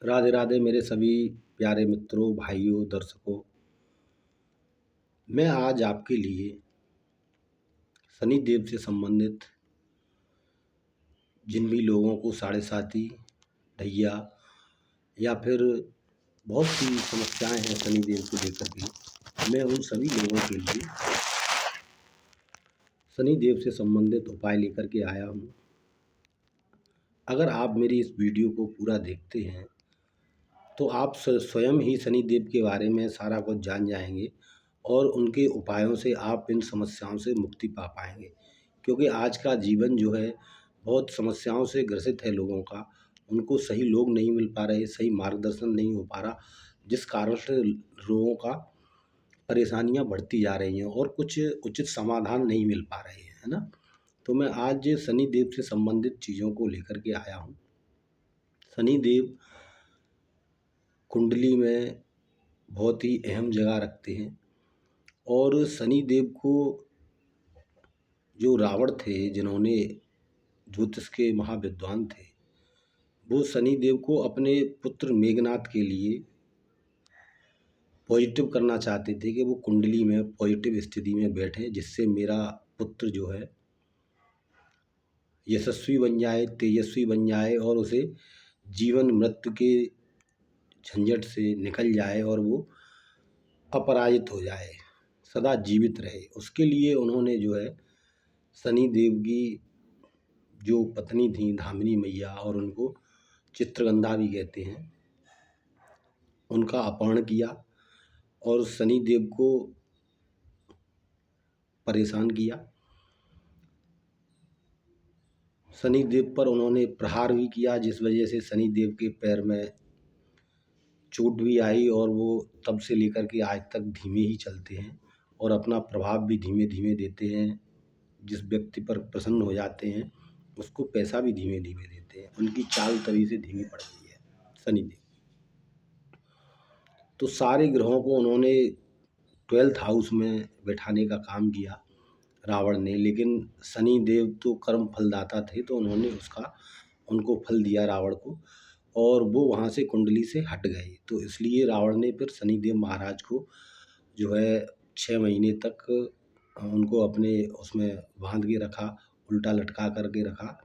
राधे राधे मेरे सभी प्यारे मित्रों, भाइयों, दर्शकों। मैं आज आपके लिए शनि देव से संबंधित जिन भी लोगों को साढ़े साती, ढैया या फिर बहुत सी समस्याएं हैं शनि देव को लेकर के, मैं उन सभी लोगों के लिए शनि देव से संबंधित उपाय लेकर के आया हूँ। अगर आप मेरी इस वीडियो को पूरा देखते हैं तो आप स्वयं ही शनि देव के बारे में सारा कुछ जान जाएंगे और उनके उपायों से आप इन समस्याओं से मुक्ति पा पाएंगे। क्योंकि आज का जीवन जो है बहुत समस्याओं से ग्रसित है लोगों का। उनको सही लोग नहीं मिल पा रहे, सही मार्गदर्शन नहीं हो पा रहा, जिस कारण से लोगों का परेशानियां बढ़ती जा रही हैं और कुछ उचित समाधान नहीं मिल पा रहे हैं, है ना। तो मैं आज शनि देव से संबंधित चीज़ों को लेकर के आया हूँ। शनि देव कुंडली में बहुत ही अहम जगह रखते हैं और शनि देव को जो रावण थे, जिन्होंने ज्योतिष के महाविद्वान थे, वो शनि देव को अपने पुत्र मेघनाथ के लिए पॉजिटिव करना चाहते थे कि वो कुंडली में पॉजिटिव स्थिति में बैठे, जिससे मेरा पुत्र जो है यशस्वी बन जाए, तेजस्वी बन जाए और उसे जीवन मृत्यु के झंझट से निकल जाए और वो अपराजित हो जाए, सदा जीवित रहे। उसके लिए उन्होंने जो है शनि देव की जो पत्नी थी धामिनी मैया, और उनको चित्रगंधा भी कहते हैं, उनका अपहरण किया और शनि देव को परेशान किया। शनि देव पर उन्होंने प्रहार भी किया, जिस वजह से शनि देव के पैर में चोट भी आई और वो तब से लेकर के आज तक धीमे ही चलते हैं और अपना प्रभाव भी धीमे धीमे देते हैं। जिस व्यक्ति पर प्रसन्न हो जाते हैं उसको पैसा भी धीमे धीमे देते हैं। उनकी चाल तभी से धीमी पड़ गई है शनि देव। तो सारे ग्रहों को उन्होंने 12th हाउस में बैठाने का काम किया रावण ने, लेकिन शनि देव तो कर्म फलदाता थे, तो उन्होंने उसका उनको फल दिया रावण को, और वो वहाँ से कुंडली से हट गए। तो इसलिए रावण ने फिर शनिदेव महाराज को जो है 6 महीने तक उनको अपने उसमें बांध के रखा, उल्टा लटका करके रखा।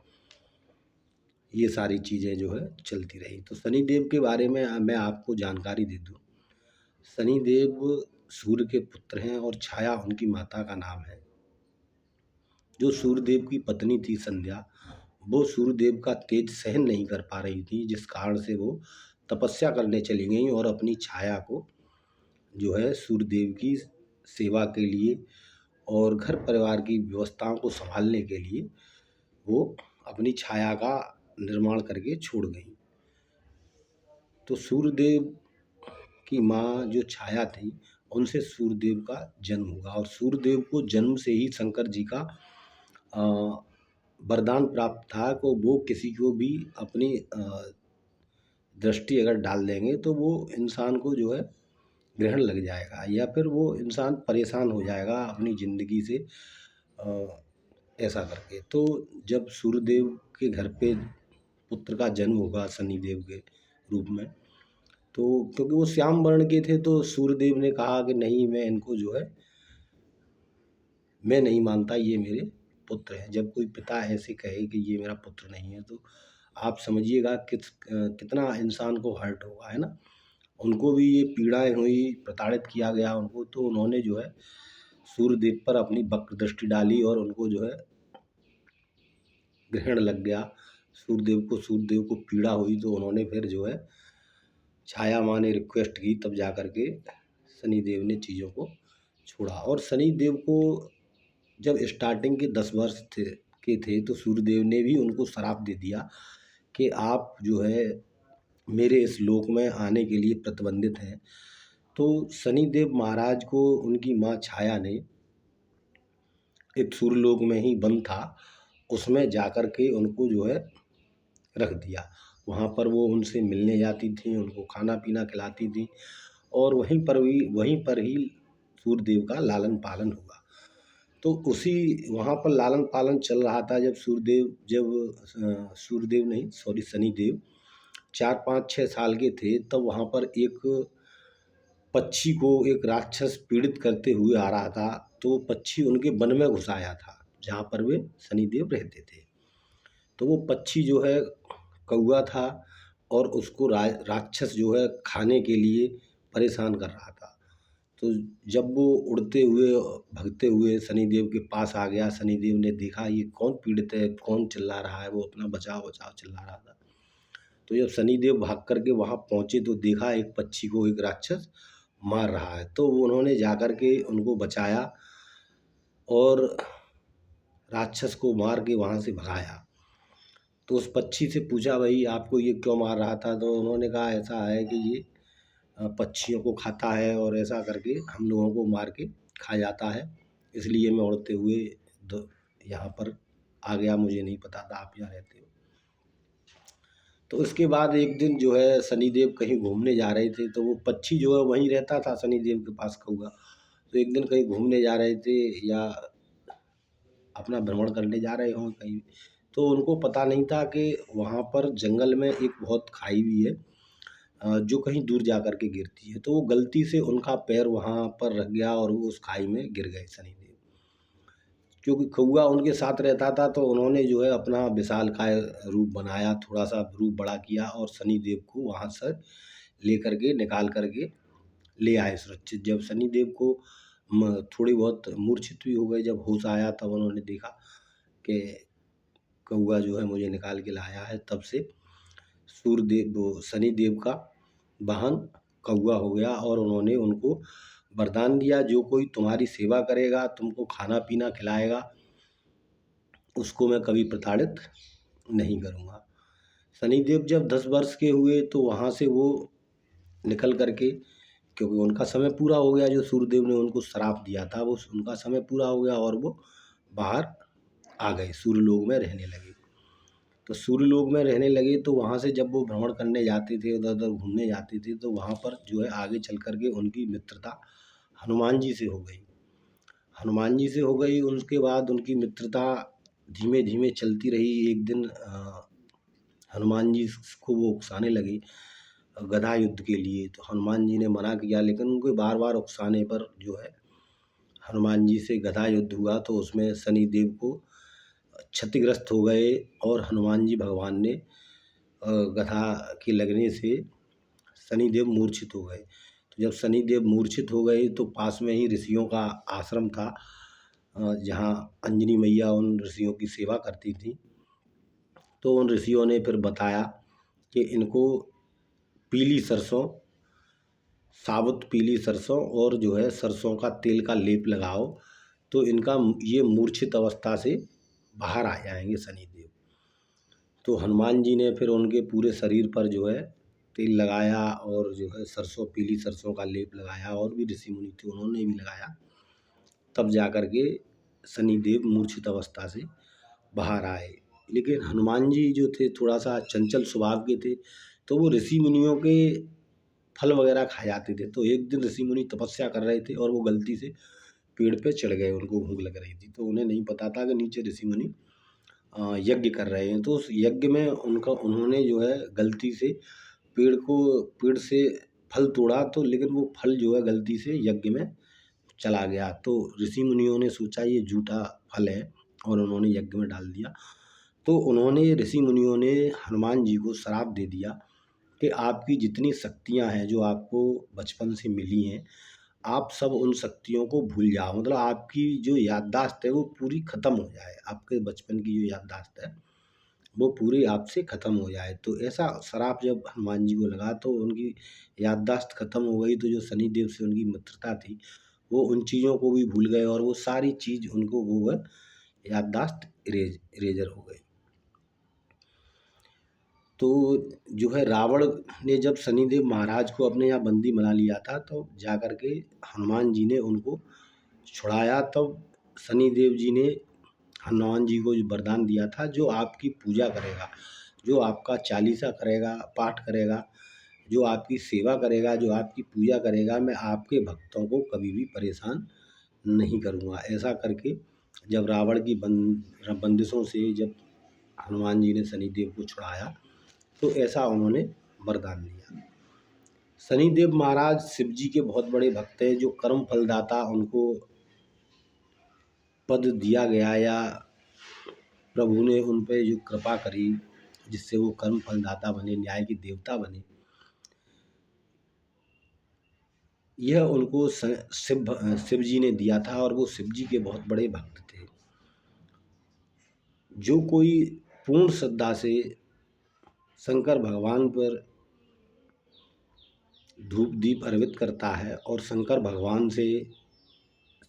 ये सारी चीज़ें जो है चलती रही। तो शनिदेव के बारे में मैं आपको जानकारी दे दूँ। शनिदेव सूर्य के पुत्र हैं और छाया उनकी माता का नाम है। जो सूर्यदेव की पत्नी थी संध्या, वो सूर्यदेव का तेज सहन नहीं कर पा रही थी, जिस कारण से वो तपस्या करने चली गई और अपनी छाया को जो है सूर्यदेव की सेवा के लिए और घर परिवार की व्यवस्थाओं को संभालने के लिए वो अपनी छाया का निर्माण करके छोड़ गई। तो सूर्यदेव की माँ जो छाया थी, उनसे सूर्यदेव का जन्म हुआ और सूर्यदेव को जन्म से ही शंकर जी का वरदान प्राप्त था कि वो किसी को भी अपनी दृष्टि अगर डाल देंगे तो वो इंसान को जो है ग्रहण लग जाएगा या फिर वो इंसान परेशान हो जाएगा अपनी ज़िंदगी से, ऐसा करके। तो जब सूर्यदेव के घर पे पुत्र का जन्म होगा शनिदेव के रूप में, तो क्योंकि वो श्याम वर्ण के थे, तो सूर्यदेव ने कहा कि नहीं, मैं इनको जो है मैं नहीं मानता, ये मेरे पुत्र हैं। जब कोई पिता ऐसे कहे कि ये मेरा पुत्र नहीं है, तो आप समझिएगा कितना इंसान को हर्ट होगा, है ना। उनको भी ये पीड़ाएं हुई, प्रताड़ित किया गया उनको, तो उन्होंने जो है सूर्यदेव पर अपनी वक्र दृष्टि डाली और उनको जो है ग्रहण लग गया। सूर्यदेव को पीड़ा हुई, तो उन्होंने फिर जो है छाया माँ ने रिक्वेस्ट की, तब जा कर के शनिदेव ने चीज़ों को छोड़ा। और शनिदेव को जब स्टार्टिंग के 10 वर्ष थे तो सूर्यदेव ने भी उनको श्राप दे दिया कि आप जो है मेरे इस लोक में आने के लिए प्रतिबंधित हैं। तो शनिदेव महाराज को उनकी माँ छाया ने एक सूर्यलोक में ही बंद था, उसमें जाकर के उनको जो है रख दिया। वहाँ पर वो उनसे मिलने जाती थी, उनको खाना पीना खिलाती थी और वहीं पर ही सूर्यदेव का लालन पालन हुआ। तो उसी वहाँ पर लालन पालन चल रहा था जब शनिदेव 4-5-6 साल के थे तब वहाँ पर एक पक्षी को एक राक्षस पीड़ित करते हुए आ रहा था। तो वो पक्षी उनके वन में घुस आया था जहाँ पर वे शनिदेव रहते थे। तो वो पक्षी जो है कौआ था और उसको राक्षस जो है खाने के लिए परेशान कर रहा था। तो जब वो उड़ते हुए भगते हुए शनिदेव के पास आ गया, शनिदेव ने देखा ये कौन पीड़ित है, कौन चिल्ला रहा है, वो अपना बचाओ बचाओ चिल्ला रहा था। तो जब शनिदेव भाग करके वहाँ पहुँचे तो देखा एक पक्षी को एक राक्षस मार रहा है। तो उन्होंने जाकर के उनको बचाया और राक्षस को मार के वहाँ से भगाया। तो उस पक्षी से पूछा भाई आपको ये क्यों मार रहा था? तो उन्होंने कहा ऐसा है कि ये पक्षियों को खाता है और ऐसा करके हम लोगों को मार के खा जाता है, इसलिए मैं उड़ते हुए यहाँ पर आ गया, मुझे नहीं पता था आप यहाँ रहते हो। तो उसके बाद एक दिन जो है शनिदेव कहीं घूमने जा रहे थे, तो वो पक्षी जो है वहीं रहता था शनिदेव के पास कौआ। तो एक दिन कहीं घूमने जा रहे थे या अपना भ्रमण करने जा रहे हों कहीं, तो उनको पता नहीं था कि वहाँ पर जंगल में एक बहुत खाई भी है जो कहीं दूर जा कर के गिरती है। तो वो गलती से उनका पैर वहाँ पर रख गया और वो उस खाई में गिर गए शनिदेव। क्योंकि कौआ उनके साथ रहता था तो उन्होंने जो है अपना विशालकाय रूप बनाया, थोड़ा-सा रूप बड़ा किया और शनिदेव को वहाँ से लेकर के निकाल कर के ले आए सुरक्षित। जब शनिदेव को थोड़ी बहुत मूर्छित भी हो गए, जब होश आया तब उन्होंने देखा कि कौआ जो है मुझे निकाल के लाया है। तब से सूर्यदेव वो शनिदेव का वाहन कौआ हो गया और उन्होंने उनको वरदान दिया जो कोई तुम्हारी सेवा करेगा, तुमको खाना-पीना खिलाएगा, उसको मैं कभी प्रताड़ित नहीं करूँगा। शनिदेव जब 10 वर्ष के हुए तो वहाँ से वो निकल कर के, क्योंकि उनका समय पूरा हो गया, जो सूर्यदेव ने उनको श्राप दिया था वो उनका समय पूरा हो गया और वो बाहर आ गए, सूर्यलोक में रहने लगे। तो सूर्यलोक में रहने लगे तो वहाँ से जब वो भ्रमण करने जाते थे, उधर-उधर घूमने जाते थे, तो वहाँ पर जो है आगे चल कर के उनकी मित्रता हनुमान जी से हो गई। हनुमान जी से हो गई, उसके बाद उनकी मित्रता धीमे-धीमे चलती रही। एक दिन हनुमान जी को वो उकसाने लगे गदा युद्ध के लिए, तो हनुमान जी ने मना किया, लेकिन उनको बार-बार उकसाने पर जो है हनुमान जी से गदा युद्ध हुआ। तो उसमें शनिदेव को क्षतिग्रस्त हो गए और हनुमान जी भगवान ने गदा के लगने से शनिदेव मूर्छित हो गए। तो जब शनिदेव मूर्छित हो गए तो पास में ही ऋषियों का आश्रम था जहाँ अंजनी मैया उन ऋषियों की सेवा करती थी। तो उन ऋषियों ने फिर बताया कि इनको पीली सरसों, साबुत पीली सरसों और जो है सरसों का तेल का लेप लगाओ, तो इनका ये मूर्छित अवस्था से बाहर आ जाएंगे शनिदेव। तो हनुमान जी ने फिर उनके पूरे शरीर पर जो है तेल लगाया और जो है सरसों, पीली सरसों का लेप लगाया, और भी ऋषि मुनि थे उन्होंने भी लगाया। तब जा कर के शनिदेव मूर्छित अवस्था से बाहर आए। लेकिन हनुमान जी जो थे थोड़ा सा चंचल स्वभाव के थे, तो वो ऋषि मुनियों के फल वगैरह खा जाते थे। तो एक दिन ऋषि मुनि तपस्या कर रहे थे और वो गलती से पेड़ पे चढ़ गए, उनको भूख लग रही थी, तो उन्हें नहीं पता था कि नीचे ऋषि मुनि यज्ञ कर रहे हैं। तो उस यज्ञ में उन्होंने जो है गलती से पेड़ से फल तोड़ा, तो लेकिन वो फल जो है गलती से यज्ञ में चला गया। तो ऋषि मुनियों ने सोचा ये झूठा फल है और उन्होंने यज्ञ में डाल दिया। तो उन्होंने ऋषि मुनियों ने हनुमान जी को श्राप दे दिया कि आपकी जितनी शक्तियाँ हैं जो आपको बचपन से मिली हैं, आप सब उन शक्तियों को भूल जाओ। मतलब आपकी जो याददाश्त है वो पूरी ख़त्म हो जाए, आपके बचपन की जो याददाश्त है वो पूरी आपसे ख़त्म हो जाए। तो ऐसा श्राप जब हनुमान जी को लगा तो उनकी याददाश्त ख़त्म हो गई। तो जो शनिदेव से उनकी मित्रता थी वो उन चीज़ों को भी भूल गए और वो सारी चीज़ उनको वो है याददाश्त इरेजर हो गई। तो जो है रावण ने जब शनिदेव महाराज को अपने यहाँ बंदी बना लिया था, तो जा कर के हनुमान जी ने उनको छुड़ाया। तब शनिदेव जी ने हनुमान जी को जो वरदान दिया था, जो आपकी पूजा करेगा, जो आपका चालीसा करेगा, पाठ करेगा, जो आपकी सेवा करेगा, जो आपकी पूजा करेगा, मैं आपके भक्तों को कभी भी परेशान नहीं करूँगा। ऐसा करके जब रावण की बंदिशों से जब हनुमान जी ने शनिदेव को छुड़ाया, तो ऐसा उन्होंने वरदान दिया। शनिदेव महाराज शिव जी के बहुत बड़े भक्त हैं, जो कर्म फलदाता उनको पद दिया गया या प्रभु ने उन पे जो कृपा करी जिससे वो कर्म फलदाता बने, न्याय के देवता बने, यह उनको शिव जी ने दिया था और वो शिव जी के बहुत बड़े भक्त थे। जो कोई पूर्ण श्रद्धा से शंकर भगवान पर धूप दीप अर्पित करता है और शंकर भगवान से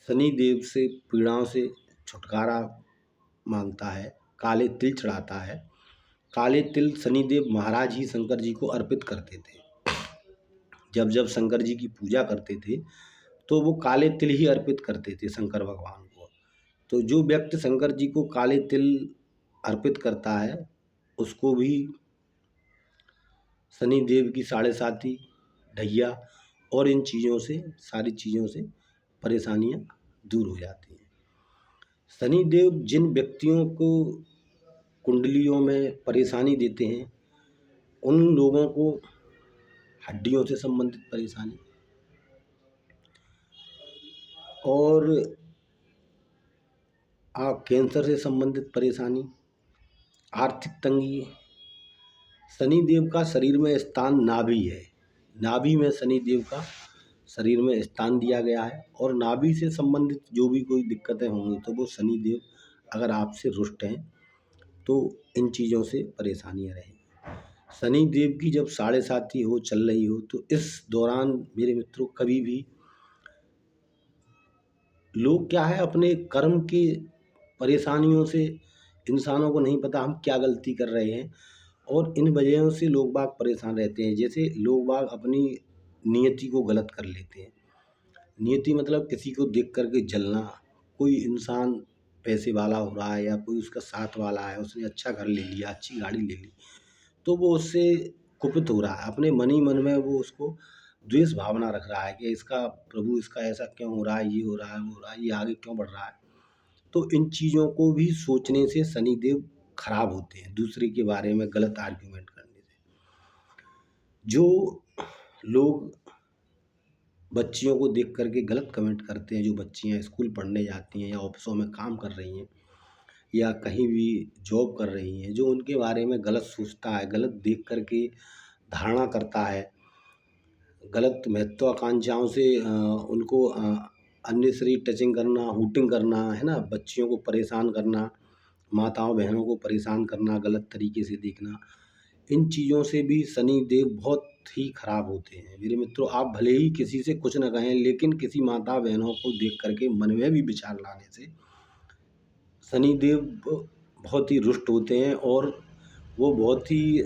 शनि देव से पीड़ाओं से छुटकारा मांगता है, काले तिल चढ़ाता है। काले तिल शनिदेव महाराज ही शंकर जी को अर्पित करते थे। जब जब शंकर जी की पूजा करते थे तो वो काले तिल ही अर्पित करते थे शंकर भगवान को। तो जो व्यक्ति शंकर जी को काले तिल अर्पित करता है उसको भी शनि देव की साढ़े साती, ढैया और इन चीज़ों से, सारी चीज़ों से परेशानियां दूर हो जाती हैं। शनि देव जिन व्यक्तियों को कुंडलियों में परेशानी देते हैं उन लोगों को हड्डियों से संबंधित परेशानी और कैंसर से संबंधित परेशानी, आर्थिक तंगी। शनि देव का शरीर में स्थान नाभि है। नाभि में शनि देव का शरीर में स्थान दिया गया है और नाभि से संबंधित जो भी कोई दिक्कतें होंगी तो वो शनि देव अगर आपसे रुष्ट हैं तो इन चीज़ों से परेशानियां रहेंगी। शनि देव की जब साढ़े साती हो, चल रही हो, तो इस दौरान मेरे मित्रों कभी भी लोग क्या है अपने कर्म की परेशानियों से, इंसानों को नहीं पता हम क्या गलती कर रहे हैं और इन वजहों से लोग बाग परेशान रहते हैं। जैसे लोग बाग अपनी नियति को गलत कर लेते हैं। नियति मतलब किसी को देख करके जलना। कोई इंसान पैसे वाला हो रहा है या कोई उसका साथ वाला है, उसने अच्छा घर ले लिया, अच्छी गाड़ी ले ली, तो वो उससे कुपित हो रहा है। अपने मन ही मन में वो उसको द्वेष भावना रख रहा है कि इसका प्रभु इसका ऐसा क्यों हो रहा है, ये हो रहा है, वो हो रहा है, ये आगे क्यों बढ़ रहा है। तो इन चीज़ों को भी सोचने से शनिदेव खराब होते हैं, दूसरे के बारे में गलत आर्ग्यूमेंट करने से। जो लोग बच्चियों को देख करके गलत कमेंट करते हैं, जो बच्चियां स्कूल पढ़ने जाती हैं या ऑफिसों में काम कर रही हैं या कहीं भी जॉब कर रही हैं, जो उनके बारे में गलत सोचता है, गलत देख करके धारणा करता है, गलत महत्वाकांक्षाओं से उनको अननेसेसरी टचिंग करना, हूटिंग करना, है ना, बच्चियों को परेशान करना, माताओं बहनों को परेशान करना, गलत तरीके से देखना, इन चीज़ों से भी शनि देव बहुत ही खराब होते हैं। मेरे मित्रों, आप भले ही किसी से कुछ न कहें लेकिन किसी माता बहनों को देख करके मन में भी विचार लाने से शनि देव बहुत ही रुष्ट होते हैं और वो बहुत ही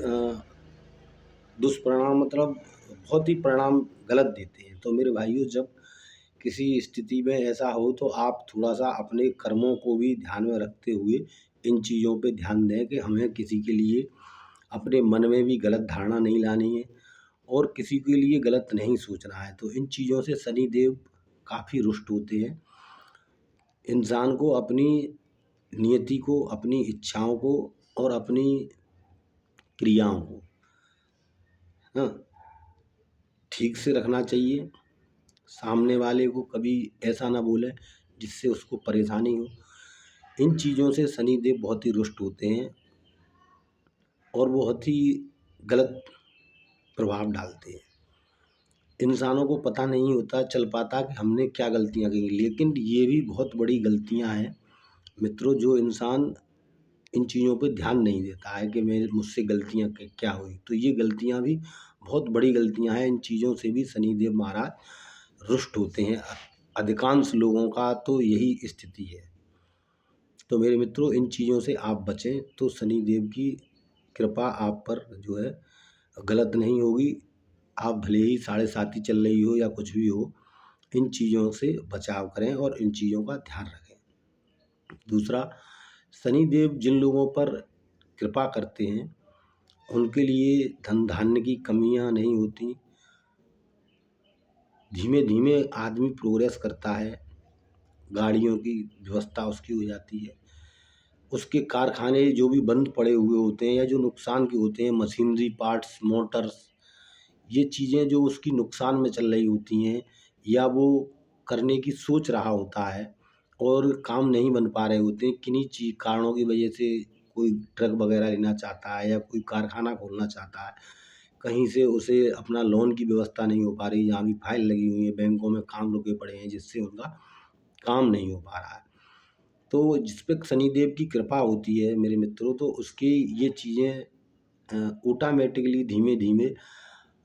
दुष्परिणाम, मतलब बहुत ही परिणाम गलत देते हैं। तो मेरे भाइयों, जब किसी स्थिति में ऐसा हो तो आप थोड़ा सा अपने कर्मों को भी ध्यान में रखते हुए इन चीज़ों पे ध्यान दें कि हमें किसी के लिए अपने मन में भी गलत धारणा नहीं लानी है और किसी के लिए गलत नहीं सोचना है। तो इन चीज़ों से शनि देव काफ़ी रुष्ट होते हैं। इंसान को अपनी नियति को, अपनी इच्छाओं को और अपनी क्रियाओं को हाँ ठीक से रखना चाहिए। सामने वाले को कभी ऐसा ना बोले जिससे उसको परेशानी हो। इन चीज़ों से शनिदेव बहुत ही रुष्ट होते हैं और बहुत ही गलत प्रभाव डालते हैं। इंसानों को पता नहीं होता चल पाता कि हमने क्या गलतियां की, लेकिन ये भी बहुत बड़ी गलतियां हैं मित्रों। जो इंसान इन चीज़ों पे ध्यान नहीं देता है कि मेरे मुझसे गलतियां क्या हुई, तो ये गलतियां भी बहुत बड़ी गलतियां हैं। इन चीज़ों से भी शनिदेव महाराज रुष्ट होते हैं। अधिकांश लोगों का तो यही स्थिति है। तो मेरे मित्रों, इन चीज़ों से आप बचें तो शनिदेव की कृपा आप पर जो है गलत नहीं होगी। आप भले ही साढ़े साती चल रही हो या कुछ भी हो, इन चीज़ों से बचाव करें और इन चीज़ों का ध्यान रखें। दूसरा, शनिदेव जिन लोगों पर कृपा करते हैं उनके लिए धन धान्य की कमियां नहीं होती। धीमे धीमे आदमी प्रोग्रेस करता है, गाड़ियों की व्यवस्था उसकी हो जाती है। उसके कारखाने जो भी बंद पड़े हुए होते हैं या जो नुकसान के होते हैं, मशीनरी पार्ट्स, मोटर्स, ये चीज़ें जो उसकी नुकसान में चल रही होती हैं, या वो करने की सोच रहा होता है और काम नहीं बन पा रहे होते हैं, किन्हीं कारणों की वजह से कोई ट्रक वगैरह लेना चाहता है या कोई कारखाना खोलना चाहता है, कहीं से उसे अपना लोन की व्यवस्था नहीं हो पा रही, यहाँ भी फाइल लगी हुई है, बैंकों में काम रुके पड़े हैं, जिससे उनका काम नहीं हो पा रहा है। तो जिस पे शनिदेव की कृपा होती है मेरे मित्रों, तो उसकी ये चीज़ें ऑटोमेटिकली धीमे-धीमे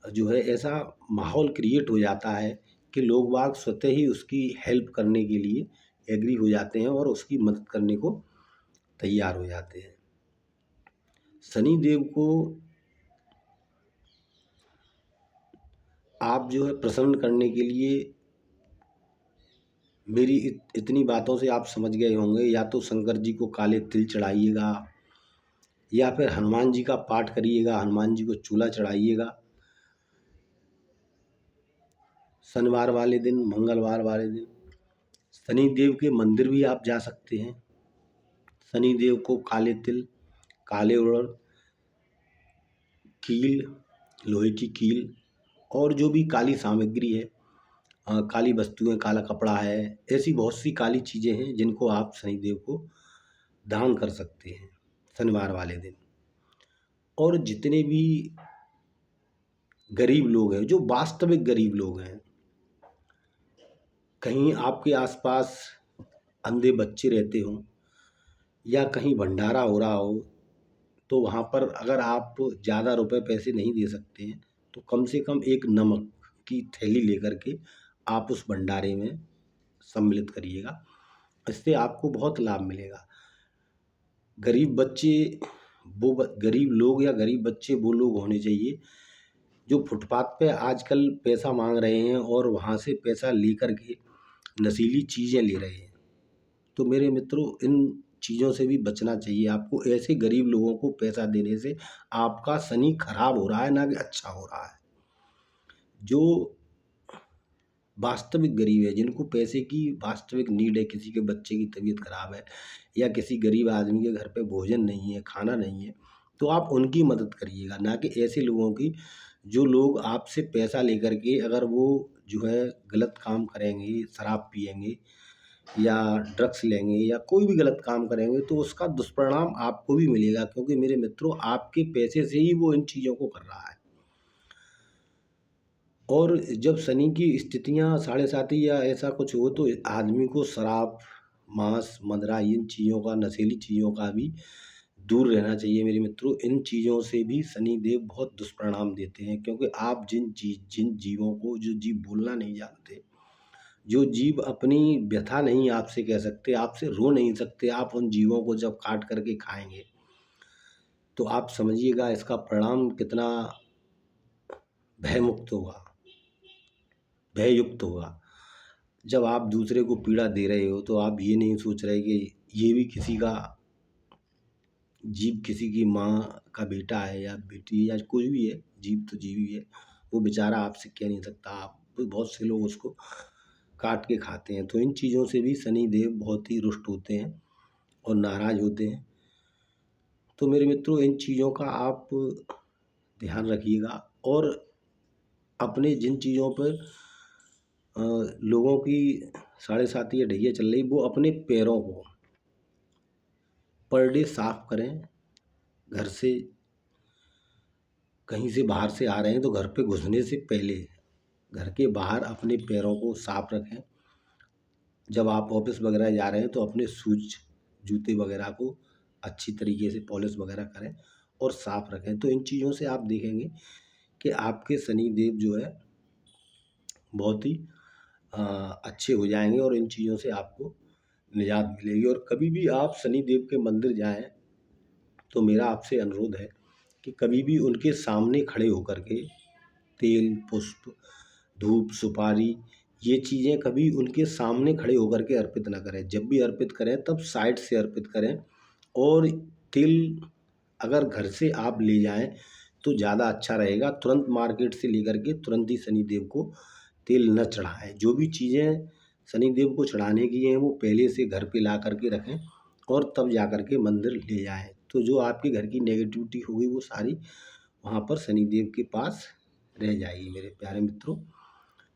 जो है ऐसा माहौल क्रिएट हो जाता है कि लोग बाग स्वतः ही उसकी हेल्प करने के लिए एग्री हो जाते हैं और उसकी मदद करने को तैयार हो जाते हैं। शनिदेव को आप जो है प्रसन्न करने के लिए मेरी इतनी बातों से आप समझ गए होंगे, या तो शंकर जी को काले तिल चढ़ाइएगा, या फिर हनुमान जी का पाठ करिएगा, हनुमान जी को चूल्हा चढ़ाइएगा। शनिवार वाले दिन, मंगलवार वाले दिन शनिदेव के मंदिर भी आप जा सकते हैं। शनिदेव को काले तिल, काले उड़द, कील, लोहे की कील और जो भी काली सामग्री है, काली वस्तुएं, काला कपड़ा है, ऐसी बहुत सी काली चीज़ें हैं जिनको आप शनिदेव को दान कर सकते हैं शनिवार वाले दिन। और जितने भी गरीब लोग हैं, जो वास्तविक गरीब लोग हैं, कहीं आपके आसपास अंधे बच्चे रहते हों या कहीं भंडारा हो रहा हो, तो वहाँ पर अगर आप ज़्यादा रुपए पैसे नहीं दे सकते हैं, तो कम से कम एक नमक की थैली लेकर के आप उस भंडारे में सम्मिलित करिएगा। इससे आपको बहुत लाभ मिलेगा। गरीब बच्चे गरीब लोग या गरीब बच्चे वो लोग होने चाहिए जो फुटपाथ पे आजकल पैसा मांग रहे हैं और वहाँ से पैसा लेकर के नशीली चीज़ें ले रहे हैं। तो मेरे मित्रों, इन चीज़ों से भी बचना चाहिए आपको। ऐसे गरीब लोगों को पैसा देने से आपका शनि खराब हो रहा है, ना कि अच्छा हो रहा है। जो वास्तविक गरीब है, जिनको पैसे की वास्तविक नीड है, किसी के बच्चे की तबीयत खराब है या किसी गरीब आदमी के घर पे भोजन नहीं है, खाना नहीं है, तो आप उनकी मदद करिएगा, ना कि ऐसे लोगों की जो लोग आपसे पैसा लेकर के अगर वो जो है गलत काम करेंगे, शराब पिएंगे या ड्रग्स लेंगे या कोई भी गलत काम करेंगे, तो उसका दुष्परिणाम आपको भी मिलेगा, क्योंकि मेरे मित्रों, आपके पैसे से ही वो इन चीज़ों को कर रहा है। और जब शनि की स्थितियाँ 7.5 या ऐसा कुछ हो, तो आदमी को शराब, मांस, मदिरा, इन चीज़ों का, नशीली चीज़ों का भी दूर रहना चाहिए मेरे मित्रों। इन चीज़ों से भी शनिदेव बहुत दुष्परिणाम देते हैं, क्योंकि आप जिन जीवों को, जो जीव बोलना नहीं जानते, जो जीव अपनी व्यथा नहीं आपसे कह सकते, आपसे रो नहीं सकते, आप उन जीवों को जब काट करके खाएंगे, तो आप समझिएगा इसका परिणाम कितना भयमुक्त होगा, भययुक्त होगा। जब आप दूसरे को पीड़ा दे रहे हो, तो आप ये नहीं सोच रहे कि ये भी किसी का जीव, किसी की माँ का बेटा है या बेटी है या कोई भी है, जीव तो जीव ही है। वो बेचारा आपसे कह नहीं सकता, आप बहुत से लोग उसको काट के खाते हैं। तो इन चीज़ों से भी शनिदेव बहुत ही रुष्ट होते हैं और नाराज़ होते हैं। तो मेरे मित्रों, इन चीज़ों का आप ध्यान रखिएगा और अपने जिन चीज़ों पर लोगों की 7.5 या ढैया चल रही, वो अपने पैरों को पर डे साफ करें। घर से कहीं से बाहर से आ रहे हैं, तो घर पे घुसने से पहले घर के बाहर अपने पैरों को साफ रखें। जब आप ऑफिस वगैरह जा रहे हैं, तो अपने शूज, जूते वगैरह को अच्छी तरीके से पॉलिश वगैरह करें और साफ रखें। तो इन चीज़ों से आप देखेंगे कि आपके शनिदेव जो है बहुत ही अच्छे हो जाएंगे और इन चीज़ों से आपको निजात मिलेगी। और कभी भी आप शनिदेव के मंदिर जाएं, तो मेरा आपसे अनुरोध है कि कभी भी उनके सामने खड़े होकर के तेल, पुष्प, धूप, सुपारी, ये चीज़ें कभी उनके सामने खड़े होकर के अर्पित ना करें। जब भी अर्पित करें, तब साइड से अर्पित करें। और तिल अगर घर से आप ले जाएं, तो ज़्यादा अच्छा रहेगा। तुरंत मार्केट से लेकर के तुरंत ही शनिदेव को तेल न चढ़ाएं। जो भी चीज़ें शनिदेव को चढ़ाने की हैं, वो पहले से घर पे ला करके रखें और तब जा कर के मंदिर ले जाएं। तो जो आपके घर की नेगेटिविटी होगी, वो सारी वहाँ पर शनिदेव के पास रह जाएगी मेरे प्यारे मित्रों।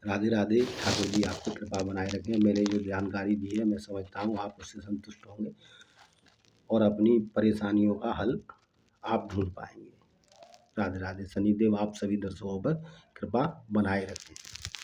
राधे राधे। ठाकुर जी आपको कृपा बनाए रखें। मैंने जो जानकारी दी है मैं समझता हूँ आप उससे संतुष्ट होंगे और अपनी परेशानियों का हल आप ढूंढ पाएंगे। राधे राधे। शनिदेव आप सभी दर्शकों पर कृपा बनाए रखें।